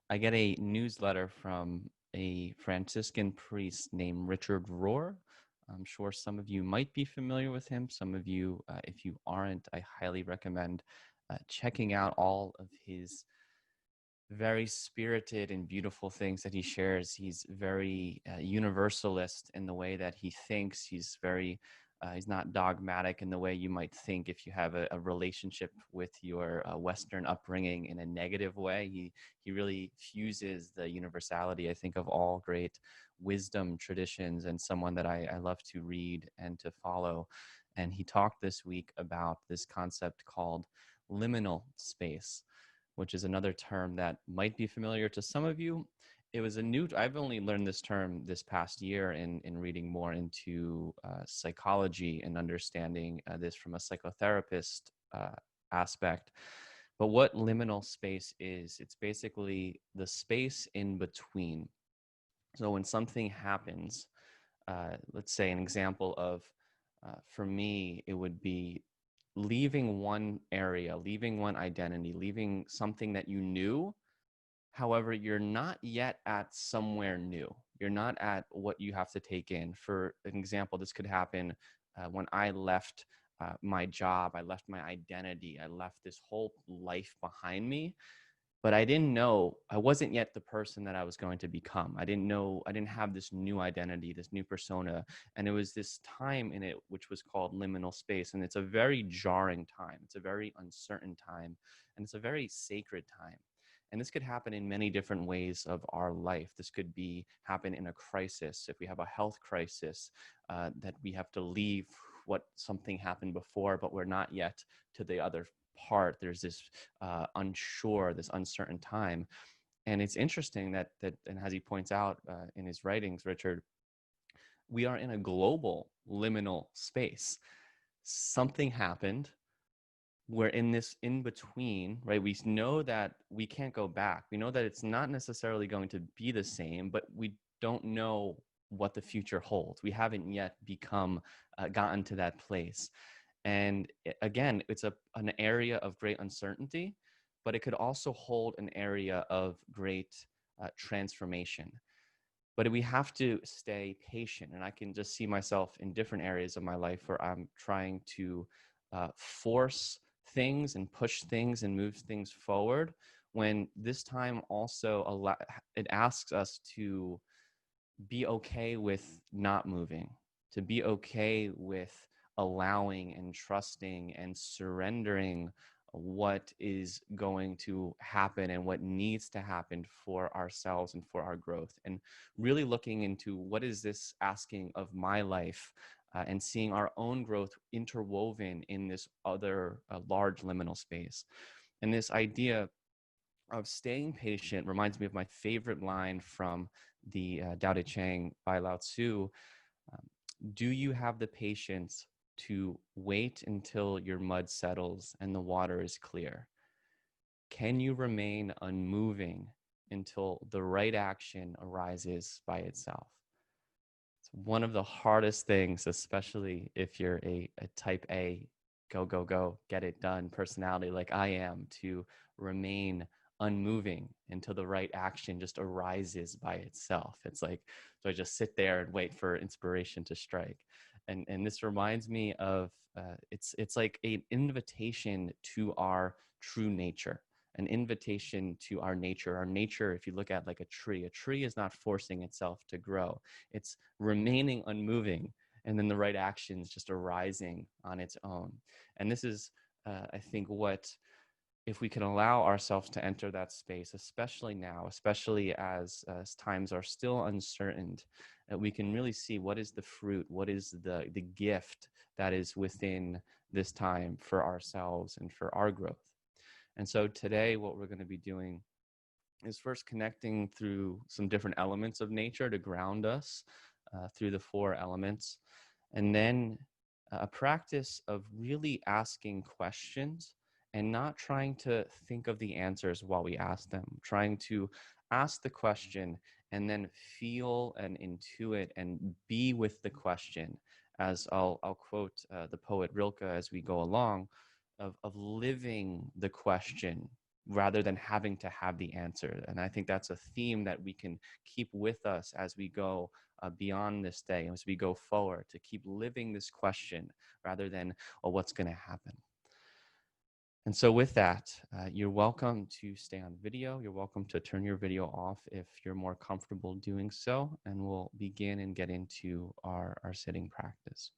I get a newsletter from a Franciscan priest named Richard Rohr. I'm sure some of you might be familiar with him. Some of you, if you aren't, I highly recommend checking out all of his very spirited and beautiful things that he shares. He's very universalist in the way that he thinks. He's not dogmatic in the way you might think if you have a relationship with your Western upbringing in a negative way. He really fuses the universality, I think, of all great wisdom traditions, and someone that I love to read and to follow. And he talked this week about this concept called liminal space, which is another term that might be familiar to some of you. I've only learned this term this past year in reading more into psychology and understanding this from a psychotherapist aspect. But what liminal space is, it's basically the space in between. So when something happens, let's say an example of, for me, it would be leaving one area, leaving one identity, leaving something that you knew. However, you're not yet at somewhere new. You're not at what you have to take in. For an example, this could happen when I left my job, I left my identity, I left this whole life behind me. But I wasn't yet the person that I was going to become. I didn't have this new identity, this new persona. And it was this time in it, which was called liminal space. And it's a very jarring time. It's a very uncertain time. And it's a very sacred time. And this could happen in many different ways of our life. This could happen in a crisis. If we have a health crisis, that we have to leave what something happened before, but we're not yet to the other part. There's this this uncertain time. And it's interesting that, and as he points out in his writings, Richard, we are in a global liminal space. Something happened. We're in this in between, right? We know that we can't go back. We know that it's not necessarily going to be the same, but we don't know what the future holds. We haven't yet gotten to that place. And again, it's an area of great uncertainty, but it could also hold an area of great transformation. But we have to stay patient. And I can just see myself in different areas of my life where I'm trying to force things and push things and move things forward, when this time also it asks us to be okay with not moving, to be okay with allowing and trusting and surrendering what is going to happen and what needs to happen for ourselves and for our growth, and really looking into what is this asking of my life, and seeing our own growth interwoven in this other large liminal space. And this idea of staying patient reminds me of my favorite line from the Tao Te Ching by Lao Tzu. Um, do you have the patience to wait until your mud settles and the water is clear? Can you remain unmoving until the right action arises by itself? It's one of the hardest things, especially if you're a type A, go, go, go, get it done personality like I am, to remain unmoving until the right action just arises by itself. It's like, so I just sit there and wait for inspiration to strike. And this reminds me of, it's like an invitation to our true nature, an invitation to our nature. Our nature, if you look at like a tree is not forcing itself to grow. It's remaining unmoving, and then the right actions just arising on its own. And this is, I think, if we can allow ourselves to enter that space, especially now, especially as times are still uncertain, we can really see what is the fruit, what is the gift that is within this time for ourselves and for our growth. And so today, what we're going to be doing is first connecting through some different elements of nature to ground us through the four elements, and then a practice of really asking questions and not trying to think of the answers while we ask them, trying to ask the question and then feel and intuit and be with the question. As I'll quote the poet Rilke as we go along, of living the question, rather than having to have the answer. And I think that's a theme that we can keep with us as we go beyond this day, as we go forward, to keep living this question rather than, well, what's going to happen? And so with that, you're welcome to stay on video. You're welcome to turn your video off if you're more comfortable doing so. And we'll begin and get into our sitting practice.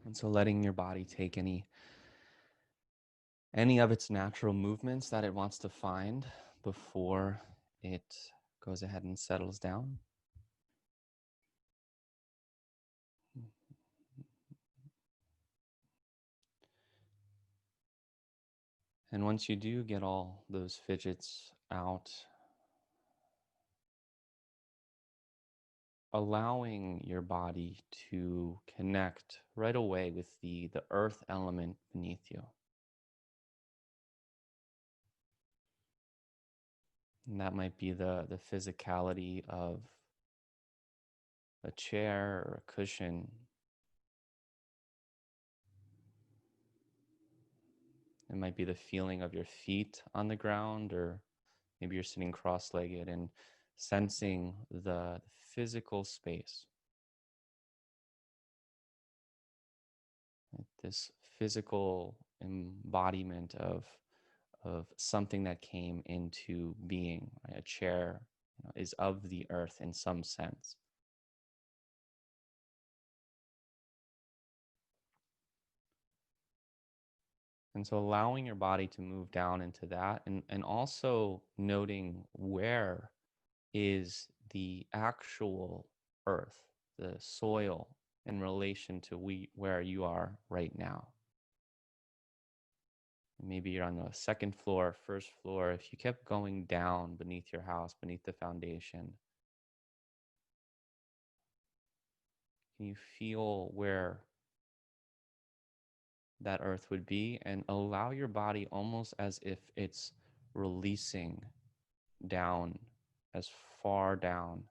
And so letting your body take any of its natural movements that it wants to find before it goes ahead and settles down. And once you do get all those fidgets out, allowing your body to connect right away with the earth element beneath you. And that might be the physicality of a chair or a cushion. It might be the feeling of your feet on the ground, or maybe you're sitting cross-legged and sensing the physical space. This physical embodiment of something that came into being. Right? A chair is of the earth in some sense. And so allowing your body to move down into that, and also noting where is the actual earth, the soil, in relation to where you are right now. Maybe you're on the second floor, first floor. If you kept going down beneath your house, beneath the foundation, can you feel where that earth would be, and allow your body almost as if it's releasing down, as far down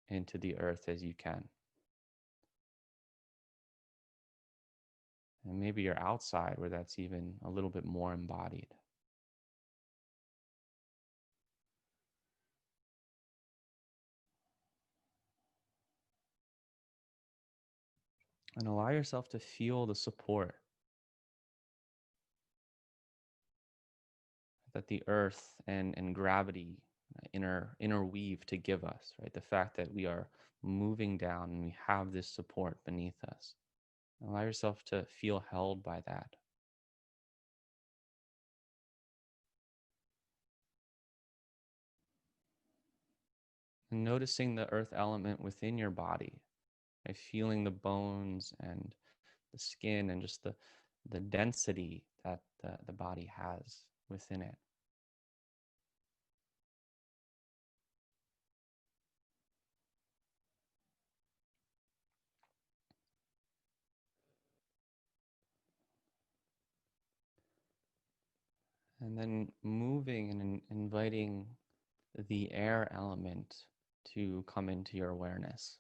into the earth as you can. And maybe you're outside where that's even a little bit more embodied. And allow yourself to feel the support that the earth and gravity interweave to give us, right? The fact that we are moving down and we have this support beneath us. Allow yourself to feel held by that. And noticing the earth element within your body, right? Feeling the bones and the skin and just the density that the body has within it. And then moving and inviting the air element to come into your awareness.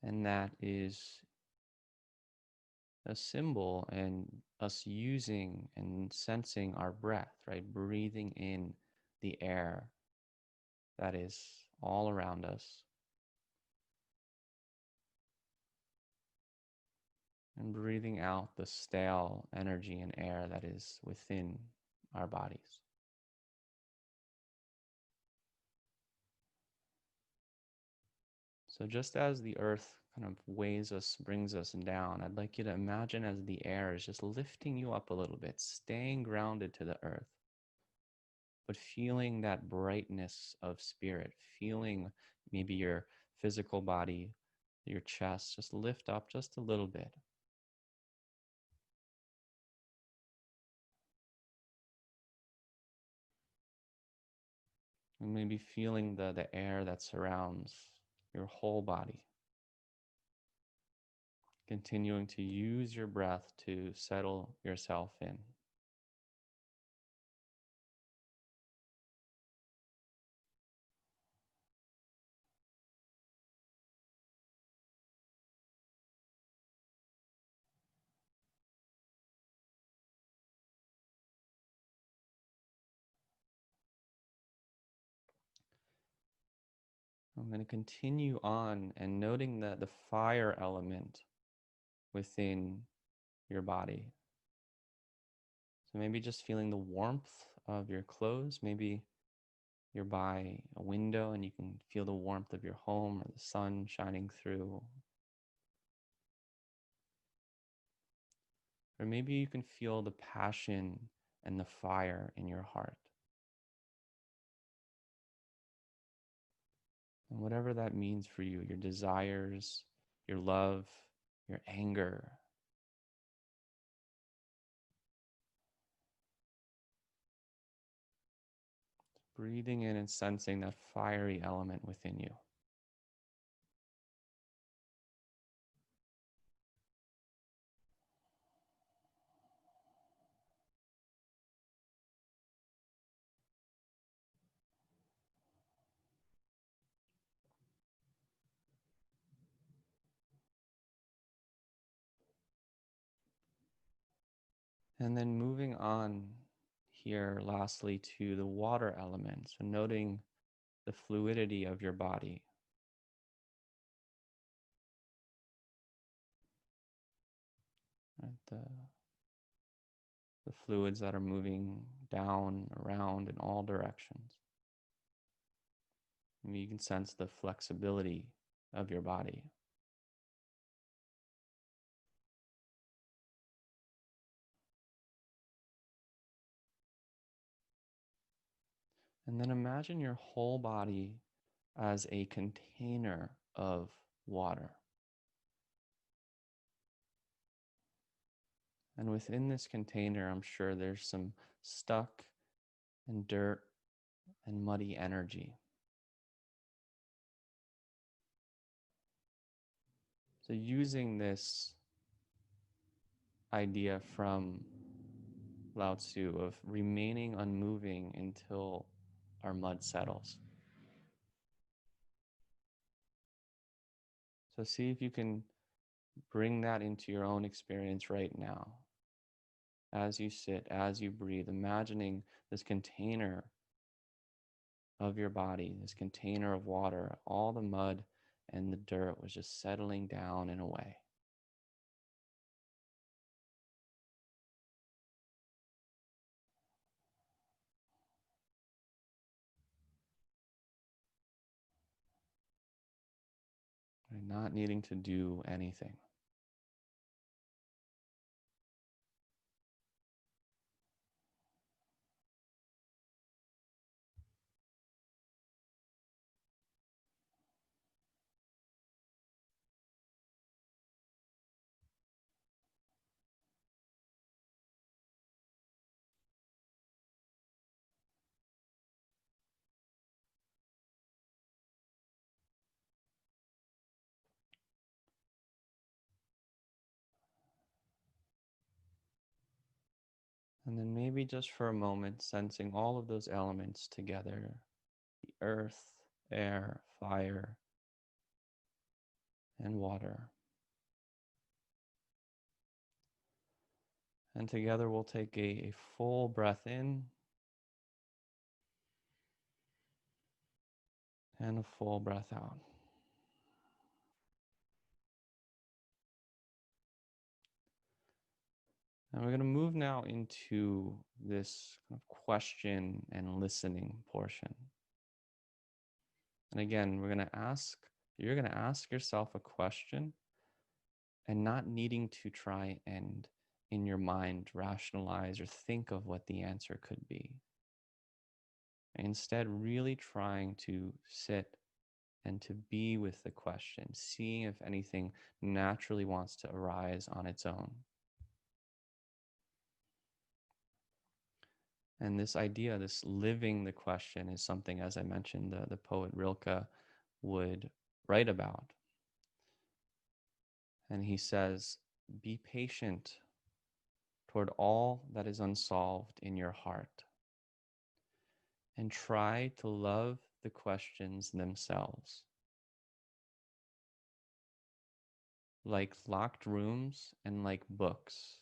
And that is a symbol and us using and sensing our breath, right? Breathing in the air that is all around us. And breathing out the stale energy and air that is within our bodies. So just as the earth kind of weighs us, brings us down, I'd like you to imagine as the air is just lifting you up a little bit, staying grounded to the earth, but feeling that brightness of spirit, feeling maybe your physical body, your chest, just lift up just a little bit. And maybe feeling the air that surrounds your whole body. Continuing to use your breath to settle yourself in. I'm going to continue on and noting the fire element within your body. So maybe just feeling the warmth of your clothes. Maybe you're by a window and you can feel the warmth of your home or the sun shining through. Or maybe you can feel the passion and the fire in your heart. And whatever that means for you, your desires, your love, your anger. Breathing in and sensing that fiery element within you. And then moving on here, lastly, to the water element. So noting the fluidity of your body. Right? The fluids that are moving down, around in all directions. Maybe you can sense the flexibility of your body. And then imagine your whole body as a container of water. And within this container, I'm sure there's some stuck and dirt and muddy energy. So using this idea from Lao Tzu of remaining unmoving until our mud settles. So see if you can bring that into your own experience right now. As you sit, as you breathe, imagining this container of your body, this container of water, all the mud and the dirt was just settling down and away. Right? Not needing to do anything. And then maybe just for a moment, sensing all of those elements together, the earth, air, fire, and water. And together we'll take a full breath in and a full breath out. And we're going to move now into this kind of question and listening portion. And again, you're going to ask yourself a question and not needing to try and in your mind rationalize or think of what the answer could be. Instead, really trying to sit and to be with the question, seeing if anything naturally wants to arise on its own. And this idea, this living the question, is something, as I mentioned, the poet Rilke would write about. And he says, be patient toward all that is unsolved in your heart, and try to love the questions themselves. Like locked rooms and like books,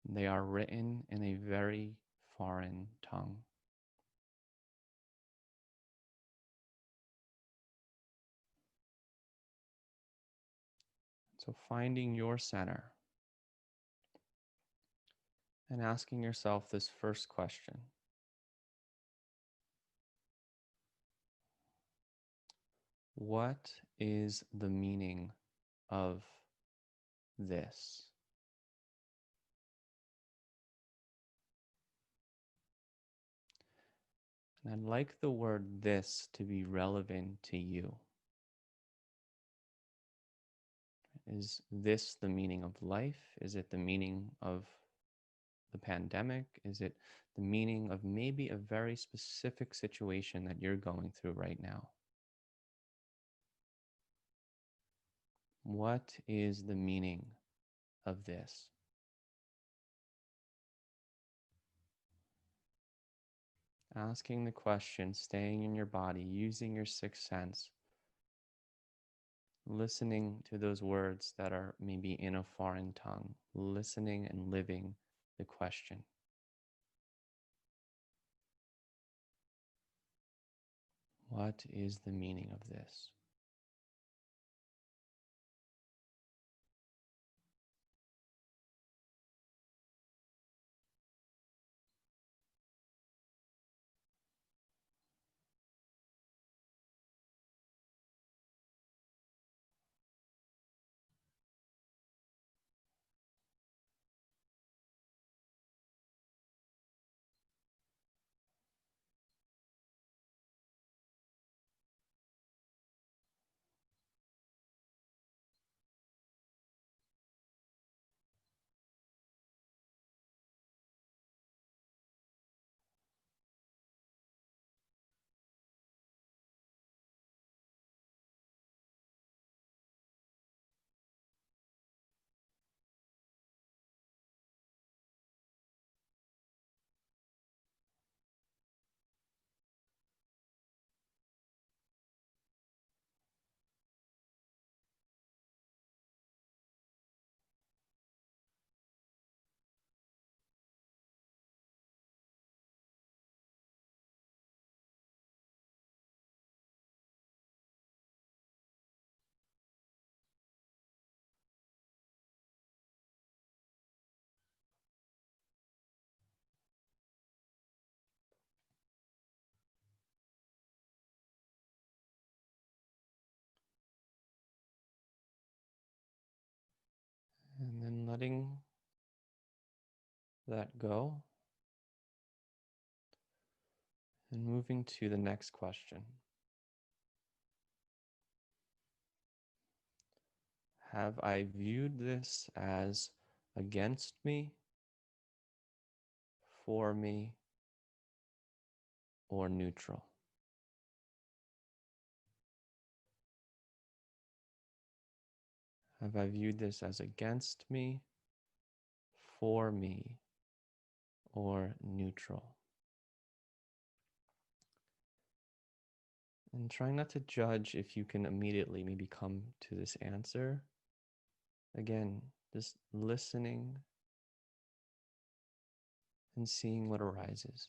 they are written in a very foreign tongue. So finding your center and asking yourself this first question. What is the meaning of this? And I'd like the word this to be relevant to you. Is this the meaning of life? Is it the meaning of the pandemic? Is it the meaning of maybe a very specific situation that you're going through right now? What is the meaning of this? Asking the question, staying in your body, using your sixth sense, listening to those words that are maybe in a foreign tongue, listening and living the question. What is the meaning of this? And then letting that go and moving to the next question. Have I viewed this as against me, for me, or neutral? Have I viewed this as against me, for me, or neutral? And try not to judge if you can immediately maybe come to this answer. Again, just listening and seeing what arises.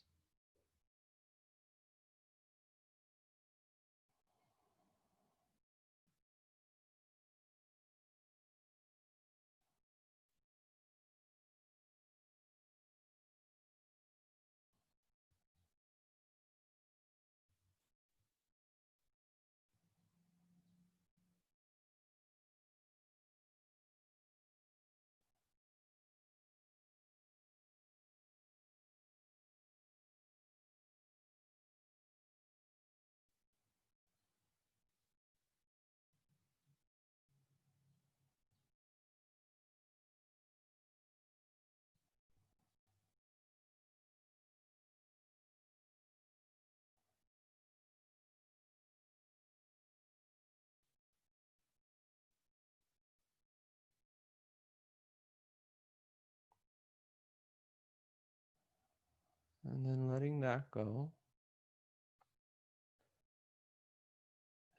And then letting that go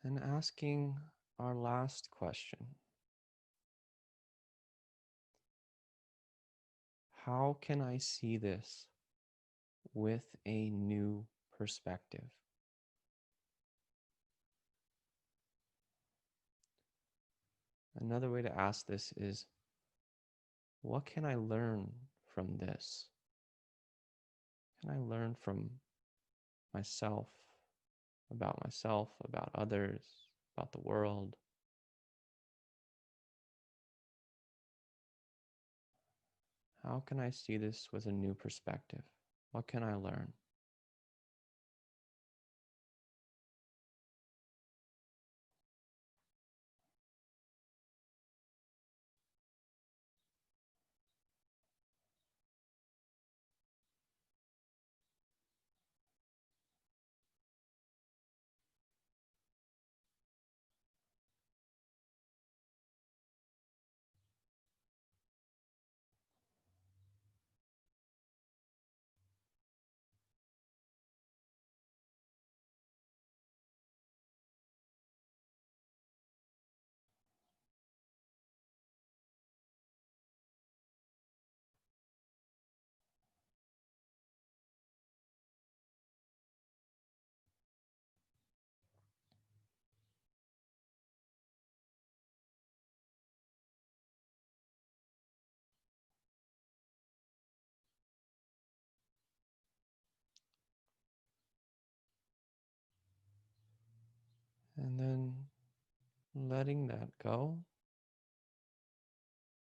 and asking our last question. How can I see this with a new perspective? Another way to ask this is, what can I learn from this? Can I learn from myself, about others, about the world? How can I see this with a new perspective? What can I learn? And then letting that go,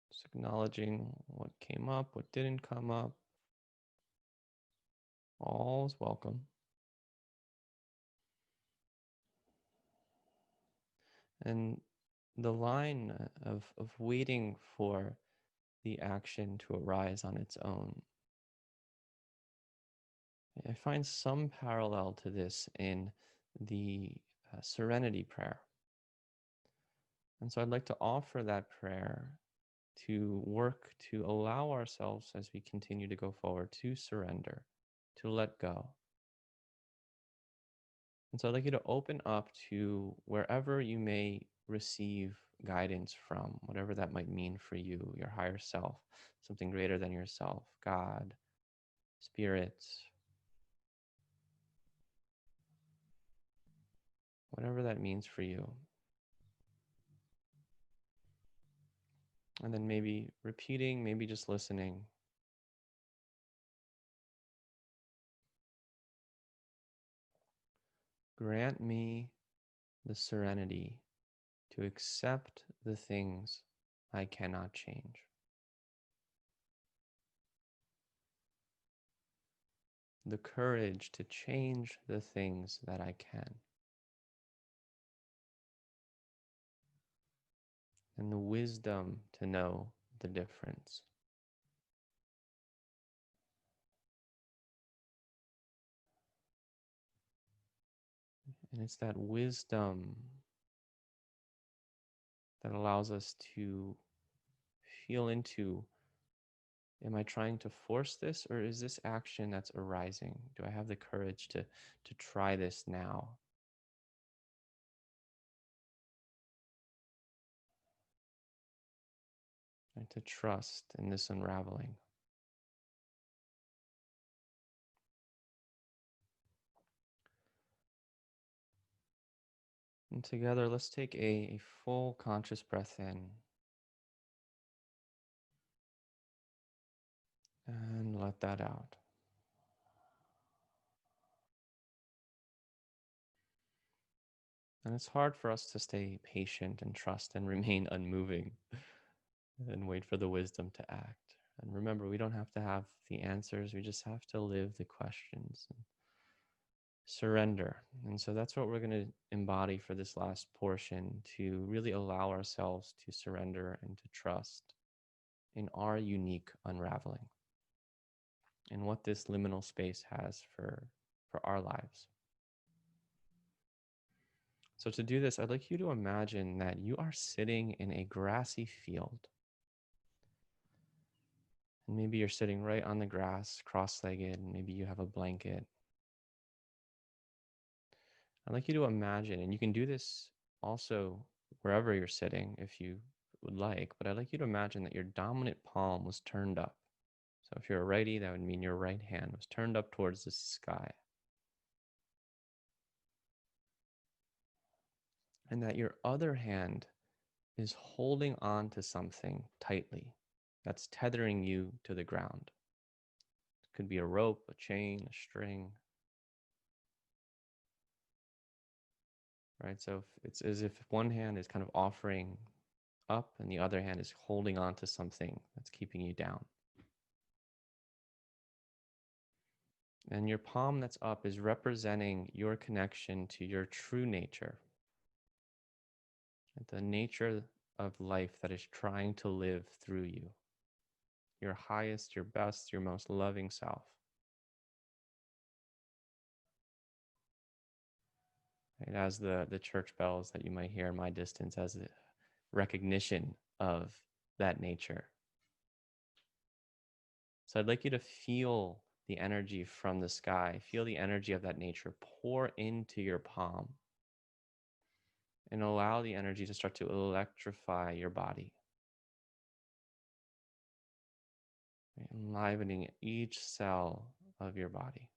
just acknowledging what came up, what didn't come up, all is welcome. And the line of waiting for the action to arise on its own, I find some parallel to this in the serenity prayer. And so I'd like to offer that prayer to work to allow ourselves as we continue to go forward to surrender, to let go. And so I'd like you to open up to wherever you may receive guidance from, whatever that might mean for you, your higher self, something greater than yourself, God, spirits, whatever that means for you. And then maybe repeating, maybe just listening. Grant me the serenity to accept the things I cannot change, the courage to change the things that I can, and the wisdom to know the difference. And it's that wisdom that allows us to feel into, am I trying to force this, or is this action that's arising? Do I have the courage to try this now? And to trust in this unraveling. And together, let's take a full conscious breath in and let that out. And it's hard for us to stay patient and trust and remain unmoving and wait for the wisdom to act. And remember, we don't have to have the answers, we just have to live the questions and surrender. And so that's what we're going to embody for this last portion, to really allow ourselves to surrender and to trust in our unique unraveling and what this liminal space has for our lives. So to do this, I'd like you to imagine that you are sitting in a grassy field. And maybe you're sitting right on the grass, cross-legged, and maybe you have a blanket. I'd like you to imagine, and you can do this also wherever you're sitting if you would like, but I'd like you to imagine that your dominant palm was turned up. So if you're a righty, that would mean your right hand was turned up towards the sky. And that your other hand is holding on to something tightly that's tethering you to the ground. It could be a rope, a chain, a string, right? So it's as if one hand is kind of offering up and the other hand is holding on to something that's keeping you down. And your palm that's up is representing your connection to your true nature, the nature of life that is trying to live through you, your highest, your best, your most loving self. Right? As the church bells that you might hear in my distance, as a recognition of that nature. So I'd like you to feel the energy from the sky, feel the energy of that nature pour into your palm, and allow the energy to start to electrify your body, right? Enlivening each cell of your body.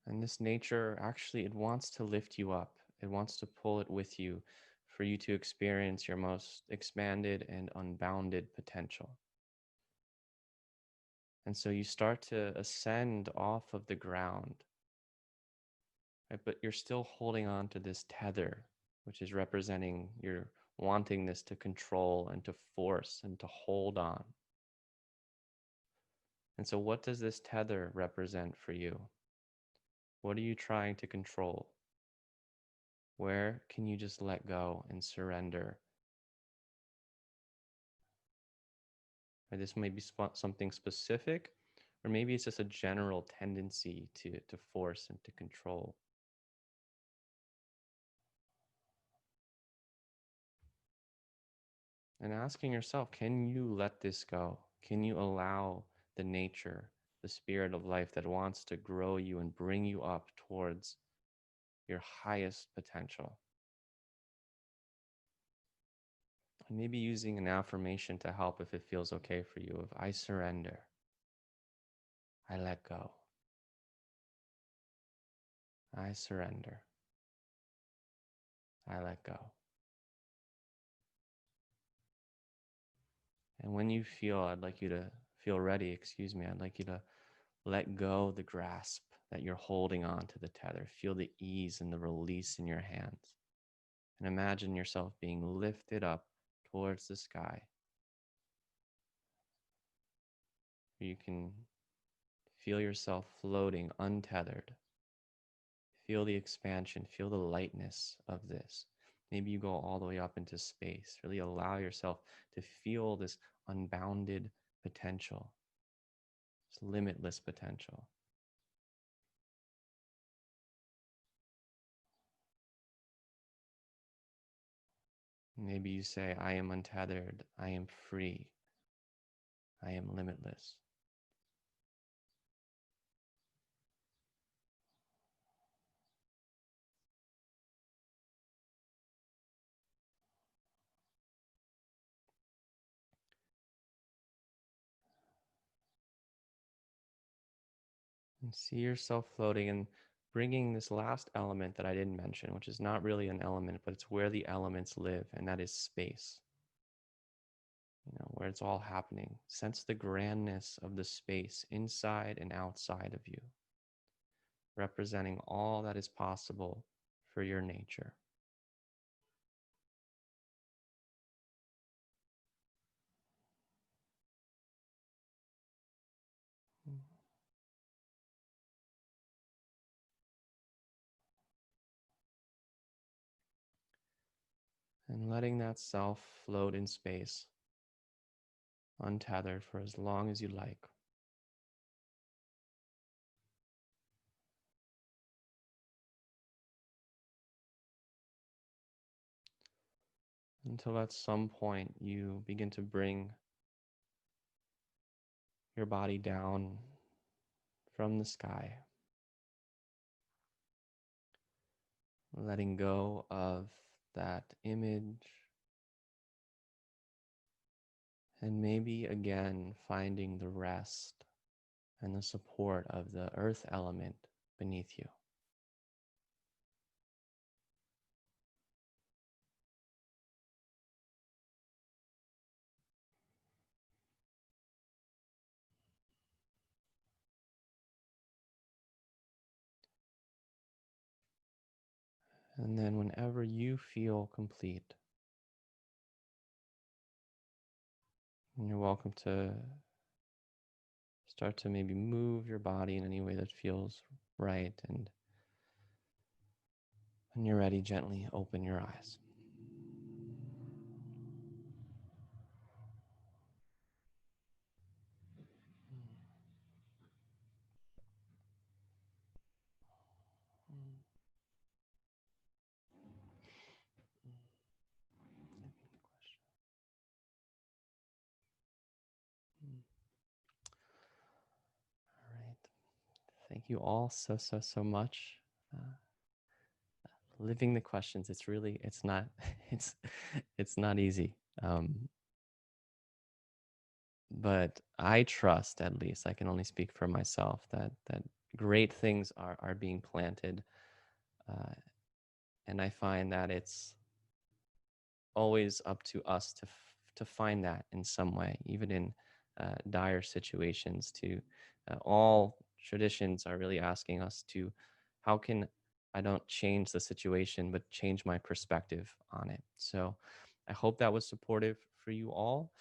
And this nature, actually, it wants to lift you up. It wants to pull it with you for you to experience your most expanded and unbounded potential. And so you start to ascend off of the ground, right? But you're still holding on to this tether, which is representing your wantingness to control and to force and to hold on. And so, what does this tether represent for you? What are you trying to control? Where can you just let go and surrender? Or this may be something specific, or maybe it's just a general tendency to force and to control. And asking yourself, can you let this go? Can you allow the nature, the spirit of life that wants to grow you and bring you up towards your highest potential? And maybe using an affirmation to help if it feels okay for you of I surrender, I let go, I surrender, I let go. And when you feel, I'd like you to feel ready, I'd like you to let go the grasp that you're holding on to the tether. Feel the ease and the release in your hands. And imagine yourself being lifted up towards the sky. You can feel yourself floating untethered. Feel the expansion, feel the lightness of this. Maybe you go all the way up into space. Really allow yourself to feel this unbounded potential, this limitless potential. Maybe you say, I am untethered, I am free, I am limitless. And see yourself floating and bringing this last element that I didn't mention, which is not really an element, but it's where the elements live, and that is space. Where it's all happening. Sense the grandness of the space inside and outside of you, representing all that is possible for your nature. And letting that self float in space, untethered for as long as you like. Until at some point you begin to bring your body down from the sky, letting go of that image And maybe again finding the rest and the support of the earth element beneath you. And then, whenever you feel complete, you're welcome to start to maybe move your body in any way that feels right. And when you're ready, gently open your eyes. All right. Thank you all so much. Uh, Living the questions, it's not, it's, it's not easy. But I trust, at least I can only speak for myself, that great things are being planted. Uh, and I find that it's always up to us to find that in some way, even in dire situations. To all traditions are really asking us to, how can I don't change the situation, but change my perspective on it. So I hope that was supportive for you all.